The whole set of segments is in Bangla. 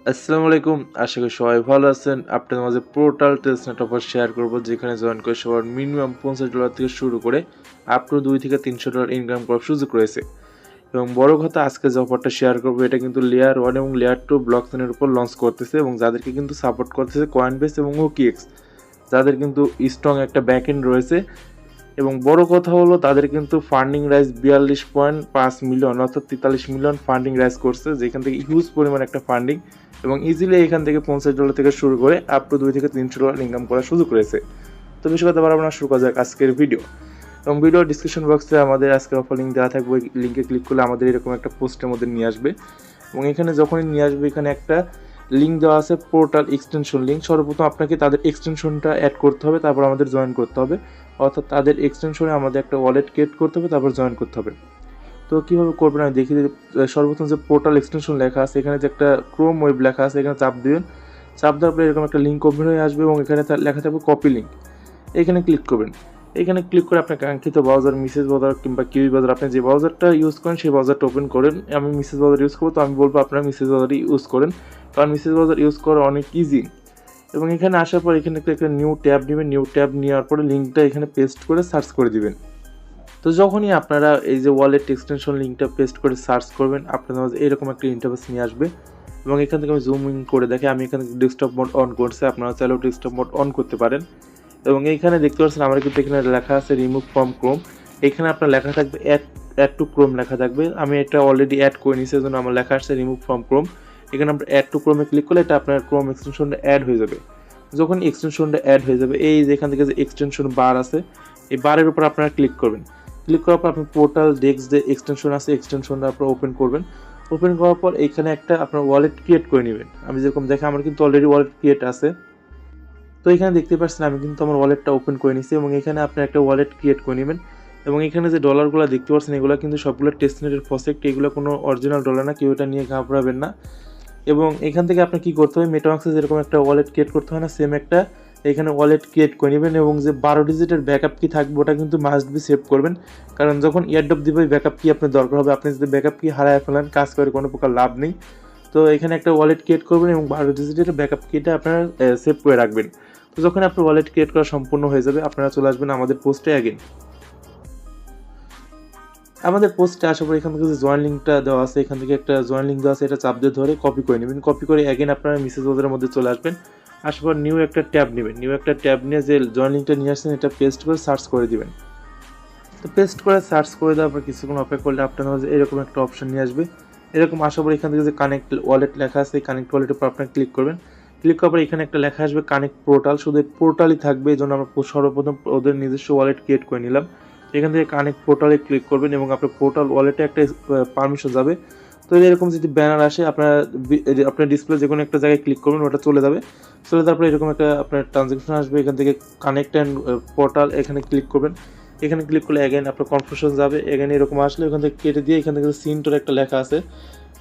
আসসালামু আলাইকুম। আশা করি সবাই ভালো আছেন। আপনাদের মাঝে পোর্টাল টেস্টনেট অফার শেয়ার করব, যেখানে জয়েন করে সবার মিনিমাম $50 থেকে শুরু করে আপ টু $2 থেকে $300 ইনকাম করার সুযোগ রয়েছে। এবং বড় কথা, আজকে যে অফারটা শেয়ার করব এটা কিন্তু লেয়ার 1 এবং লেয়ার 2 ব্লকচেনের উপর লঞ্চ করতেছে এবং যাদেরকে কিন্তু সাপোর্ট করতেছে কয়েনবেস এবং ওকিএক্স, যাদের কিন্তু স্ট্রং একটা ব্যাকএন্ড রয়েছে। এবং বড় কথা হলো, তাদের কিন্তু ফান্ডিং রাইজ 42.5 মিলিয়ন অর্থাৎ 43 মিলিয়ন ফান্ডিং রাইজ করছে, যেখান থেকে হিউজ পরিমাণ একটা ফান্ডিং এবং ইজিলি এখান থেকে $50 থেকে শুরু করে আপ টু $2 থেকে $300 ইনকাম করার সুযোগ রয়েছে। তো বেশি কথা বাড়াবো না, শুরু করা যাক আজকের ভিডিও। এবং ভিডিও ডিসক্রিপশন বক্সে আমাদের আজকের অফার লিঙ্ক দেওয়া থাকবে, ওই লিঙ্কে ক্লিক করলে আমাদের এরকম একটা পোস্টের মধ্যে নিয়ে আসবে। এবং এখানে যখনই নিয়ে আসবে, এখানে একটা লিঙ্ক দেওয়া আছে, পোর্টাল এক্সটেনশন লিঙ্ক। সর্বপ্রথম আপনাকে তাদের এক্সটেনশনটা অ্যাড করতে হবে, তারপর আমাদের জয়েন করতে হবে, অর্থাৎ তাদের এক্সটেনশনে আমাদের একটা ওয়ালেট ক্রিয়েট করতে হবে, তারপর জয়েন করতে হবে। তো কীভাবে করবেন আমি দেখিয়ে দিই। সর্বপ্রথম যে পোর্টাল এক্সটেনশন লেখা আছে, এখানে যে একটা ক্রোম ওয়েব লেখা আছে, এখানে চাপ দিবেন। চাপ দেওয়ার পরে এরকম একটা লিঙ্ক ওপেন হয়ে আসবে এবং এখানে লেখা থাকবে কপি লিঙ্ক। এখানে ক্লিক করবেন। এখানে ক্লিক করে আপনার কাঙ্ক্ষিত ব্রাউজার, মিসেস ব্রাউজার কিংবা কিউই ব্রাউজার, আপনি যে ব্রাউজারটা ইউজ করেন সেই ব্রাউজারটা ওপেন করেন। আমি মিসেস ব্রাউজার ইউজ করবো, তো আমি বলবো আপনারা মিসেস ব্রাউজারই ইউজ করেন, কারণ মিসেস ব্রাউজার ইউজ করা অনেক ইজি। এবং এখানে আসার পর এখানে একটা নিউ ট্যাব নেবেন। নিউ ট্যাব নেওয়ার পরে লিঙ্কটা এখানে পেস্ট করে সার্চ করে দিবেন। তো যখনই আপনারা এই যে ওয়ালেট এক্সটেনশন লিঙ্কটা পেস্ট করে সার্চ করবেন, আপনাদের মাঝে এরকম একটা ইন্টারফেস নিয়ে আসবে। এবং এখান থেকে আমি জুম ইন করে দেখি, আমি এখানে ডেস্কটপ মোড অন করছি, আপনারা চাইলেও ডেস্কটপ মোড অন করতে পারেন। এবং এইখানে দেখতে পাচ্ছেন আমার কিন্তু এখানে লেখা আছে রিমুভ ফ্রম ক্রোম। এখানে আপনার লেখা থাকবে অ্যাড টু ক্রোম লেখা থাকবে। আমি এটা অলরেডি অ্যাড করে নিয়েছি, সেজন্য আমার লেখা আসছে রিমুভ ফ্রম ক্রোম। এখানে আমরা অ্যাড টু ক্রোমে ক্লিক করলে এটা আপনার ক্রোম এক্সটেনশনটা অ্যাড হয়ে যাবে। যখন এক্সটেনশনটা অ্যাড হয়ে যাবে, এই যে এখান থেকে যে এক্সটেনশন বার আছে, এই বারের উপর আপনারা ক্লিক করবেন। ক্লিক করার পর আপনি পোর্টাল ডেস্ক যে এক্সটেনশন আছে, এক্সটেনশনটা আপনারা ওপেন করবেন। ওপেন করার পর এইখানে একটা আপনার ওয়ালেট ক্রিয়েট করে নেবেন। আমি যেরকম দেখে আমার কিন্তু অলরেডি ওয়ালেট ক্রিয়েট আছে। তো এখানে দেখতে পাচ্ছেন আমি কিন্তু আমার ওয়ালেটটা ওপেন করে নিয়েছি এবং এখানে আপনি একটা ওয়ালেট ক্রিয়েট করে নেবেন। এবং এখানে যে ডলারগুলো দেখতে পাচ্ছেন, এগুলো কিন্তু সবগুলো টেস্টনেটের প্রজেক্ট, এগুলো কোনো অরিজিনাল ডলার না, কেউ এটা নিয়ে ঘাবড়াবেন না। এবং এখান থেকে আপনি কী করতে হবে, মেটামাক্সে যেরকম একটা ওয়ালেট ক্রিয়েট করতে হয় না, সেম একটা এখানে ওয়ালেট ক্রিয়েট করে নেবেন। এবং যে 12 ডিজিটের ব্যাকআপ কি থাকবে ওটা কিন্তু মাস্ট বি সেভ করবেন, কারণ যখন ইয়ারড্রপ দিবে ব্যাকআপ কি আপনার দরকার হবে। আপনি যদি ব্যাকআপ কি হারায় ফেলেন, কাজ করে কোনো প্রকার লাভ নেই। তো এখানে একটা ওয়ালেট ক্রিয়েট করবেন এবং 12 ডিজিটের ব্যাকআপ কিটা আপনারা সেভ করে রাখবেন। তো যখন আপনার ওয়ালেট ক্রিয়েট করা সম্পূর্ণ হয়ে যাবে, আপনারা চলে আসবেন আমাদের পোস্টে। অ্যাগেন আমাদের পোস্টে আসার পর এখান থেকে যে জয়েন লিঙ্কটা দেওয়া আছে, এখান থেকে একটা জয়েন লিঙ্ক দেওয়া আছে, এটা চাপ দিয়ে ধরে কপি করে নেবেন। কপি করে অ্যাগেন আপনারা মেসেজ ব্রাউজারের মধ্যে চলে আসবেন। আসার পর নিউ একটা ট্যাব নেবেন। নিউ একটা ট্যাব নিয়ে যে জয়েন লিঙ্কটা নিয়ে আসছেন, এটা পেস্ট করে সার্চ করে দিবেন। তো পেস্ট করে সার্চ করে দেওয়ার পর কিছুক্ষণ অপেক্ষা করলে আপনার মাঝে এরকম একটা অপশন নিয়ে আসবে। এরকম আসার পর এখান থেকে যে কানেক্ট ওয়ালেট লেখা আছে, এই কানেক্ট ওয়ালেটের উপর আপনার ক্লিক করবেন। ক্লিক করার পর এখানে একটা লেখা আসবে কানেক্ট পোর্টাল। শুধু পোর্টালই থাকবে, এই জন্য আমরা সর্বপ্রথম ওদের নিজস্ব ওয়ালেট ক্রিয়েট করে নিলাম। এখান থেকে কানেক্ট পোর্টালে ক্লিক করবেন এবং আপনার পোর্টাল ওয়ালেটে একটা পারমিশন যাবে। তো এরকম যদি ব্যানার আসে, আপনার ডিসপ্লে যে কোনো একটা জায়গায় ক্লিক করবেন, ওটা চলে যাবে। চলে যাওয়ার পরে এরকম একটা আপনার ট্রানজ্যাকশন আসবে। এখান থেকে কানেক্ট অ্যান্ড পোর্টাল এখানে ক্লিক করবেন। এখানে ক্লিক করলে অ্যাগেন আপনার কনফার্মেশন যাবে। অ্যাগেন এরকম আসলে এখান থেকে কেটে দিয়ে এখান থেকে সিনটোর একটা লেখা আছে,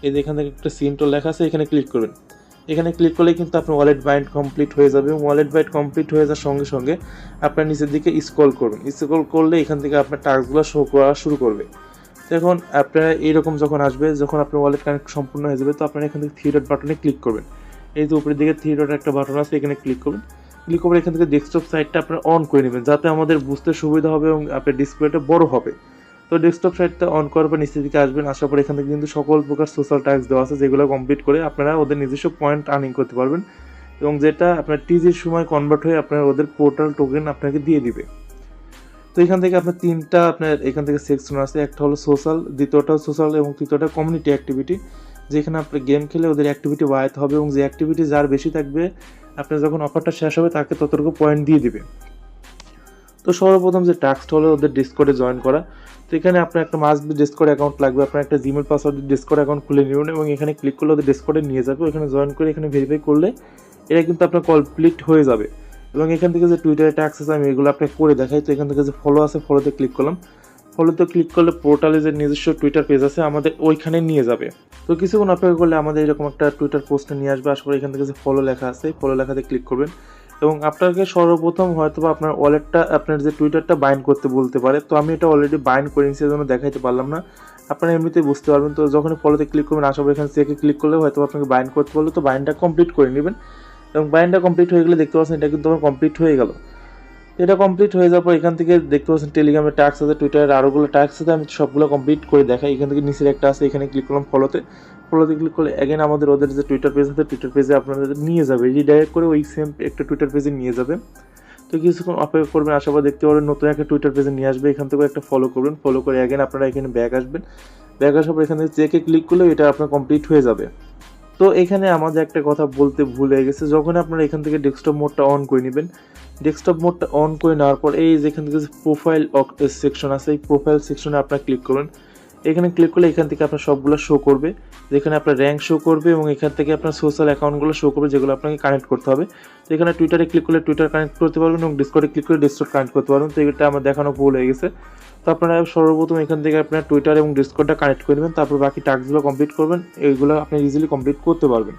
এই যে এখান থেকে একটা সিনটোর লেখা আছে, এখানে ক্লিক করবেন। এখানে ক্লিক করলে কিন্তু আপনার ওয়ালেট বাইন্ড কমপ্লিট হয়ে যাবে। এবং ওয়ালেট বাইন্ড কমপ্লিট হয়ে যাওয়ার সঙ্গে সঙ্গে আপনার নিচের দিকে স্ক্রল করবেন। স্ক্রল করলে এখান থেকে আপনার টাস্কগুলো শো করা শুরু করবে। তো এখন আপনারা এইরকম যখন আসবে, যখন আপনার ওয়ালেট কানেক্ট সম্পূর্ণ হয়ে যাবে, তো আপনারা এখান থেকে 3 ডট বাটনে ক্লিক করবেন। এই যে উপরের দিকে 3 ডট একটা বাটন আছে, এখানে ক্লিক করবেন। ক্লিক করে এখান থেকে ডেস্কটপ সাইটটা আপনারা অন করে নেবেন, যাতে আমাদের বুঝতে সুবিধা হবে এবং আপনার ডিসপ্লেটা বড় হবে। তো ডেস্কটপ সাইটটা অন করার পর নিচের দিকে আসবেন। আসার পর এখান থেকে কিন্তু সকল প্রকার সোশ্যাল টাস্ক দেওয়া আছে, যেগুলো কমপ্লিট করে আপনারা ওদের নিজস্ব পয়েন্ট আর্নিং করতে পারবেন, এবং যেটা আপনার টিজির সময় কনভার্ট হয়ে আপনার ওদের পোর্টাল টোকেন আপনাকে দিয়ে দিবে। তো এখান থেকে আপনার তিনটা আপনার এখান থেকে সেকশন আছে, একটা হলো সোশ্যাল, দ্বিতীয়টা সোশ্যাল এবং তৃতীয়টা কমিউনিটি অ্যাক্টিভিটি, যেখানে আপনি গেম খেলে ওদের অ্যাক্টিভিটি বাড়াতে হবে এবং যে অ্যাক্টিভিটি যার বেশি থাকবে, আপনার যখন অফারটা শেষ হবে তাকে ততটুকু পয়েন্ট দিয়ে দিবে। তো সর্বপ্রথম যে টাস্কটা হলো ওদের ডিসকর্ডে জয়েন করা। তো এখানে আপনার একটা মাস্ট বি ডিসকর্ড অ্যাকাউন্ট লাগবে। আপনার একটা জিমেল পাসওয়ার্ড ডিসকর্ড অ্যাকাউন্ট খুলে নিন এবং এখানে ক্লিক করলে ওদের ডিসকর্ডে নিয়ে যাবে। এখানে জয়েন করে এখানে ভেরিফাই করলে এটা কিন্তু আপনার কমপ্লিট হয়ে যাবে। এবং এখান থেকে যে টুইটারে ট্যাক্স আছে, আমি এগুলো আপনাকে করে দেখাই। তো এখান থেকে যে ফলো আছে, ফলোতে ক্লিক করলাম। ফলোতে ক্লিক করলে পোর্টালে যে নিজস্ব টুইটার পেজ আছে আমাদের, ওইখানে নিয়ে যাবে। তো কিছুক্ষণ অপেক্ষা করলে আমাদের এরকম একটা টুইটার পোস্টে নিয়ে আসবে। আসলে এখান থেকে যে ফলো লেখা আছে, ফলো লেখাতে ক্লিক করবেন। এবং আপনাকে সর্বপ্রথম হয়তো বা আপনার ওয়ালেটটা আপনার যে টুইটারটা বাইন্ড করতে বলতে পারে। তো আমি এটা অলরেডি বাইন্ড করে নিচ্ছি, সেজন্য দেখাইতে পারলাম না, আপনারা এমনিতেই বুঝতে পারবেন। তো যখন ফলোতে ক্লিক করবেন, আশা করি এখানে চেকে ক্লিক করলে হয়তো আপনাকে বাইন্ড করতে বললো, তো বাইন্ডটা কমপ্লিট করে নেবেন। এবং বাইন্ডটা কমপ্লিট হয়ে গেলে দেখতে পাচ্ছেন এটা কিন্তু আমার কমপ্লিট হয়ে গেল। এটা কমপ্লিট হয়ে যাওয়ার পর এখান থেকে দেখতে পাচ্ছেন টেলিগ্রামের টাস্ক আছে, টুইটারের আরোগুলো টাস্ক আছে, আমি সবগুলো কমপ্লিট করে দেখাই। এখান থেকে নিচের একটা আছে, এখানে ক্লিক করলাম ফলোতে ক্লিক করলে অ্যাগেন আমাদের ওদের যে টুইটার পেজ আছে, টুইটার পেজে আপনাদের নিয়ে যাবে, রিডাইরেক্ট করে ওই সেম একটা টুইটার পেজে নিয়ে যাবে। তো কিছুক্ষণ অপেক্ষা করবেন, আশা করি দেখতে পাবেন নতুন একটা টুইটার পেজে নিয়ে আসবে। এখান থেকে একটা ফলো করবেন, ফলো করে অ্যাগেন আপনারা এখানে ব্যাক আসবেন। ব্যাক আসার পর এখান থেকে চেকে ক্লিক করলে এটা আপনার কমপ্লিট হয়ে যাবে। তো এখানে আমাদের একটা কথা বলতে ভুলে গেছে, যখন আপনারা এখান থেকে ডেস্কটপ মোডটা অন করে নেবেন, ডেস্কটপ মোডটা অন করে নেওয়ার পর এই যেখান থেকে প্রোফাইল সেকশন আছে, এই প্রোফাইল সেকশনে আপনারা ক্লিক করবেন। এখানে ক্লিক করলে এখান থেকে আপনার সবগুলো শো করবে, যেখানে আপনার র্যাঙ্ক শো করবে এবং এখান থেকে আপনার সোশ্যাল অ্যাকাউন্টগুলো শো করবে, যেগুলো আপনাকে কানেক্ট করতে হবে। তো এখানে টুইটারে ক্লিক করলে টুইটার কানেক্ট করতে পারবেন এবং ডিসকর্ডে ক্লিক করে ডিসকর্ড কানেক্ট করতে পারবেন। তো এটা আমার দেখানো ভুল হয়ে গেছে। তো আপনারা সর্বপ্রথম এখান থেকে আপনার টুইটার এবং ডিসকর্ডটা কানেক্ট করে নেবেন, তারপর বাকি টাস্কগুলো কমপ্লিট করবেন, এইগুলো আপনি ইজিলি কমপ্লিট করতে পারবেন।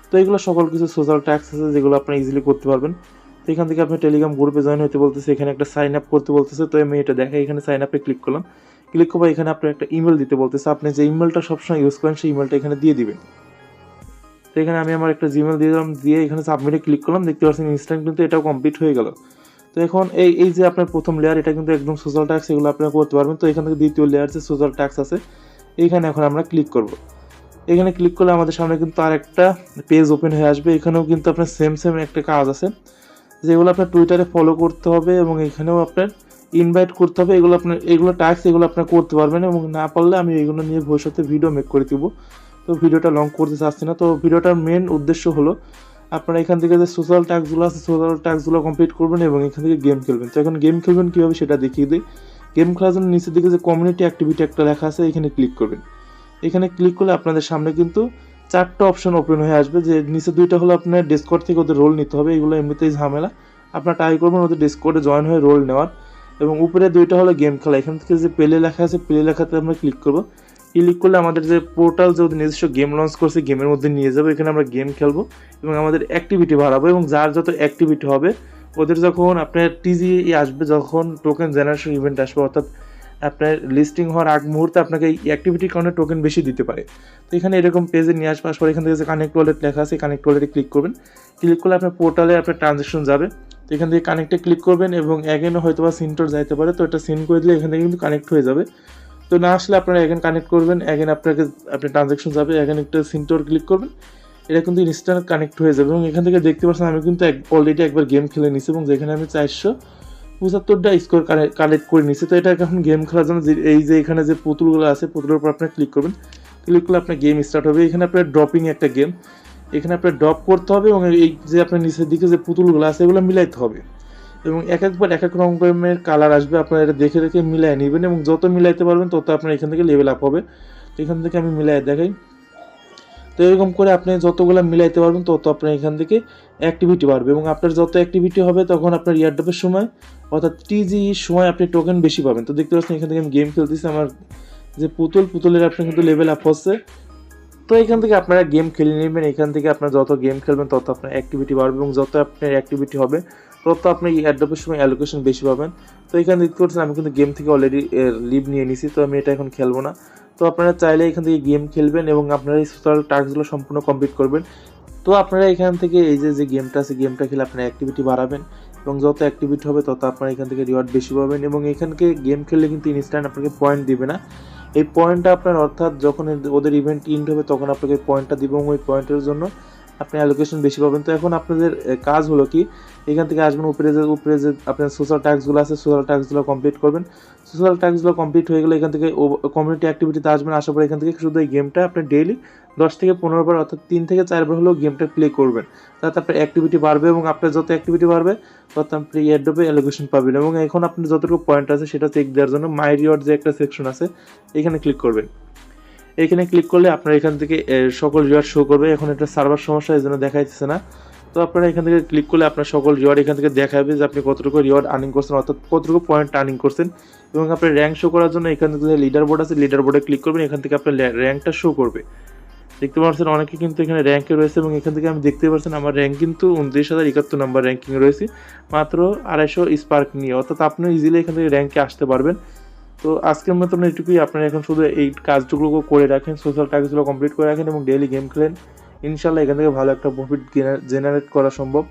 তো এগুলো সকল কিছু সোশ্যাল টাস্ক আছে যেগুলো আপনি ইজিলি করতে পারবেন। তো এখান থেকে আপনি টেলিগ্রাম গ্রুপে জয়েন হতে বলতেছে, এখানে একটা সাইন আপ করতে বলতেছে। তো আমি এটা দেখাই, এখানে সাইন আপে ক্লিক করলাম, ক্লিক করবো, এখানে আপনার একটা ইমেল দিতে বলতেছে, আপনি যে ইমেলটা সবসময় ইউজ করেন সেই ইমেলটা এখানে দিয়ে দিবেন। তো এখানে আমি আমার একটা জিমেল দিয়ে দিলাম, দিয়ে এখানে সাবমিটে ক্লিক করলাম, দেখতে পাচ্ছেন ইনস্ট্যান্ট কিন্তু এটাও কমপ্লিট হয়ে গেল। তো এখন এই যে আপনার প্রথম লেয়ার, এটা কিন্তু একদম সোশ্যাল টাস্ক, এগুলো আপনারা করতে পারবেন। তো এখান থেকে দ্বিতীয় লেয়ার যে সোশ্যাল টাস্ক আছে, এইখানে এখন আমরা ক্লিক করব। এখানে ক্লিক করলে আমাদের সামনে কিন্তু আর একটা পেজ ওপেন হয়ে আসবে। এখানেও কিন্তু আপনার সেম একটা কাজ আছে, যেগুলো আপনার টুইটারে ফলো করতে হবে এবং এখানেও আপনার ইনভাইট করতে হবে। এগুলো টাস্ক এগুলো আপনার করতে পারবেন, এবং না পারলে আমি এগুলো নিয়ে ভবিষ্যতে ভিডিও মেক করে দিব। তো ভিডিওটা লং করতে চাচ্ছি না। তো ভিডিওটার মেন উদ্দেশ্য হলো আপনারা এখান থেকে যে সোশ্যাল টাস্কগুলো আছে, সোশ্যাল টাস্কগুলো কমপ্লিট করবেন এবং এখান থেকে গেম খেলবেন। তো এখন গেম খেলবেন কীভাবে সেটা দেখিয়ে দিই। গেম খেলার জন্য নিচের দিকে যে কমিউনিটি অ্যাক্টিভিটি একটা লেখা আছে, এখানে ক্লিক করবেন। এখানে ক্লিক করলে আপনাদের সামনে কিন্তু চারটা অপশন ওপেন হয়ে আসবে, যে নিচে দুইটা হলো আপনার ডিসকর্ড থেকে ওদের রোল নিতে হবে, এগুলো এমনিতেই ঝামেলা, আপনার ট্রাই করবেন ওদের ডিসকর্ডে জয়েন হয়ে রোল নেওয়ার। এবং উপরে দুইটা হলো গেম খেলা, এখান থেকে যে প্লে লেখা আছে, প্লে লেখাতে আমরা ক্লিক করবো। ক্লিক করলে আমাদের যে পোর্টাল যে ওদের নিজস্ব গেম লঞ্চ করছে, গেমের মধ্যে নিয়ে যাবে, এখানে আমরা গেম খেলবো এবং আমাদের অ্যাক্টিভিটি বাড়াবো। এবং যার যত অ্যাক্টিভিটি হবে, ওদের যখন আপনার টিজি আসবে, যখন টোকেন জেনারেশন ইভেন্ট আসবে, অর্থাৎ আপনার লিস্টিং হওয়ার আগ মুহূর্তে আপনাকে এই অ্যাক্টিভিটির কারণে টোকেন বেশি দিতে পারে। তো এখানে এরকম পেজে নিয়ে আসবার পর এখান থেকে যে কানেক্ট ওয়ালেট লেখা আছে, কানেক্ট ওয়ালেটে ক্লিক করবেন। ক্লিক করলে আপনার পোর্টালে আপনার ট্রানজ্যাকশন যাবে। তো এখান থেকে কানেক্টে ক্লিক করবেন এবং অ্যাগেনও হয়তো বা সিনটোর যাইতে পারে, তো এটা সিন করে দিলে এখান থেকে কিন্তু কানেক্ট হয়ে যাবে। তো না আসলে আপনারা অ্যাগেন কানেক্ট করবেন, অ্যাগেন আপনার ট্রানজ্যাকশন যাবে, অ্যাগেন একটা সিনটোর ক্লিক করবেন, এটা কিন্তু ইনস্ট্যান্ট কানেক্ট হয়ে যাবে। এবং এখান থেকে দেখতে পাচ্ছেন আমি কিন্তু অলরেডি একবার গেম খেলে নিছি এবং যেখানে আমি 475টা স্কোর কালেক্ট করে নিছি। তো এটা এখন গেম খেলার জন্য এই যে এখানে যে পুতুলগুলো আছে, পুতুলের উপর আপনি ক্লিক করবেন, ক্লিক করলে আপনার গেম স্টার্ট হবে। এখানে আপনার ড্রপিং একটা গেম, এখানে আপনার ড্রপ করতে হবে এবং এই যে আপনার নিচের দিকে যে পুতুলগুলো আছে এগুলো মিলাইতে হবে এবং একবার এক এক রকমের কালার আসবে, আপনারা এটা দেখে দেখে মিলাই নেবেন এবং যত মিলাইতে পারবেন তত আপনার এখান থেকে লেভেল আপ হবে। তো এখান থেকে আমি মিলাই দেখাই। তো এরকম করে আপনি যতগুলো মিলাইতে পারবেন তত আপনার এখান থেকে অ্যাক্টিভিটি বাড়বে এবং আপনার যত অ্যাক্টিভিটি হবে তখন আপনার ইয়ারড্রপের সময় অর্থাৎ টিজি সময় আপনি টোকেন বেশি পাবেন। তো দেখতে পাচ্ছেন এখান থেকে আমি গেম খেলতেছি, আমার যে পুতুলের আপনার কিন্তু লেভেল আপ হচ্ছে। তো এখান থেকে আপনারা গেম খেলে নেবেন, এখান থেকে আপনার যত গেম খেলবেন তত আপনার অ্যাক্টিভিটি বাড়বে এবং যত আপনার অ্যাক্টিভিটি হবে তত আপনি অ্যাড্রপের সময় অ্যালোকেশন বেশি পাবেন। তো এখানে দেখতে পাচ্ছেন আমি কিন্তু গেম থেকে অলরেডি লিভ নিয়ে নিছি, তো আমি এটা এখন খেলবো না। তো আপনারা চাইলে এখান থেকে গেম খেলবেন এবং আপনারা এই সোশ্যাল টাস্কগুলো সম্পূর্ণ কমপ্লিট করবেন। তো আপনারা এখান থেকে এই যে গেমটা আছে, গেমটা খেলে আপনার অ্যাক্টিভিটি বাড়াবেন এবং যত অ্যাক্টিভিটি হবে তত আপনারা এখান থেকে রিওয়ার্ড বেশি পাবেন। এবং এখানকে গেম খেললে কিন্তু ইনস্ট্যান্ট আপনাকে পয়েন্ট দিবে না, এই পয়েন্টটা আপনার অর্থাৎ যখন ওদের ইভেন্ট ইন্ড হবে তখন আপনাকে পয়েন্টটা দিব এবং ওই পয়েন্টের জন্য আপনি অ্যালোকেশন বেশি পাবেন। তো এখন আপনাদের কাজ হলো কি, এখান থেকে আসবেন, উপরে যে আপনার সোশ্যাল টাস্কগুলো আছে সোশ্যাল টাস্কগুলো কমপ্লিট করবেন। সোশ্যাল টাস্কগুলো কমপ্লিট হয়ে গেলে এখান থেকে কমিউনিটি অ্যাক্টিভিটিতে আসবেন, আসার পরে এখান থেকে শুধু এই গেমটা আপনি ডেইলি 10 থেকে 15 বার অর্থাৎ 3 থেকে 4 বার হলেও গেমটা প্লে করবেন, তাতে আপনার অ্যাক্টিভিটি বাড়বে এবং আপনার যত অ্যাক্টিভিটি বাড়বে তত আপনি এয়ারড্রপে অ্যালোকেশন পাবেন। এবং এখন আপনার যতটুকু পয়েন্ট আছে সেটা চেক দেওয়ার জন্য মাই রিওয়ার্ড যে একটা সেকশন আছে এখানে ক্লিক করবেন। এখানে ক্লিক করলে আপনার এখান থেকে সকল রিওয়ার্ড শো করবে। এখন এটা সার্ভার সমস্যা, এই জন্য দেখাইতেছে না। তো আপনারা এখান থেকে ক্লিক করলে আপনার সকল রিওয়ার্ড এখান থেকে দেখাবে যে আপনি কতটুকু রিওয়ার্ড আর্নিং করছেন, অর্থাৎ কতটুকু পয়েন্ট আর্নিং করছেন। এবং আপনার র্যাঙ্ক শো করার জন্য এখান থেকে লিডার বোর্ড আছে, লিডার বোর্ডে ক্লিক করবেন, এখান থেকে আপনার র্যাঙ্কটা শো করবে। দেখতে পাচ্ছেন অনেকে কিন্তু এখানে র্যাঙ্কে রয়েছে এবং এখান থেকে আমি দেখতে পাচ্ছেন আমার র্যাঙ্ক কিন্তু 29,071 নাম্বার র্যাঙ্কিংয়ে রয়েছে মাত্র 250 স্পার্ক নিয়ে, অর্থাৎ আপনি ইজিলি এখান থেকে র্যাঙ্কে আসতে পারবেন। তো আজকের মতন এটুকুই, আপনারা এখন শুধু এই কাজটুকু করে রাখেন, সোশ্যাল টাস্কগুলো কমপ্লিট করে রাখেন এবং ডেইলি গেম খেলেন, ইনশাল্লাহ এখান থেকে ভালো একটা প্রফিট জেনারেট করা সম্ভব।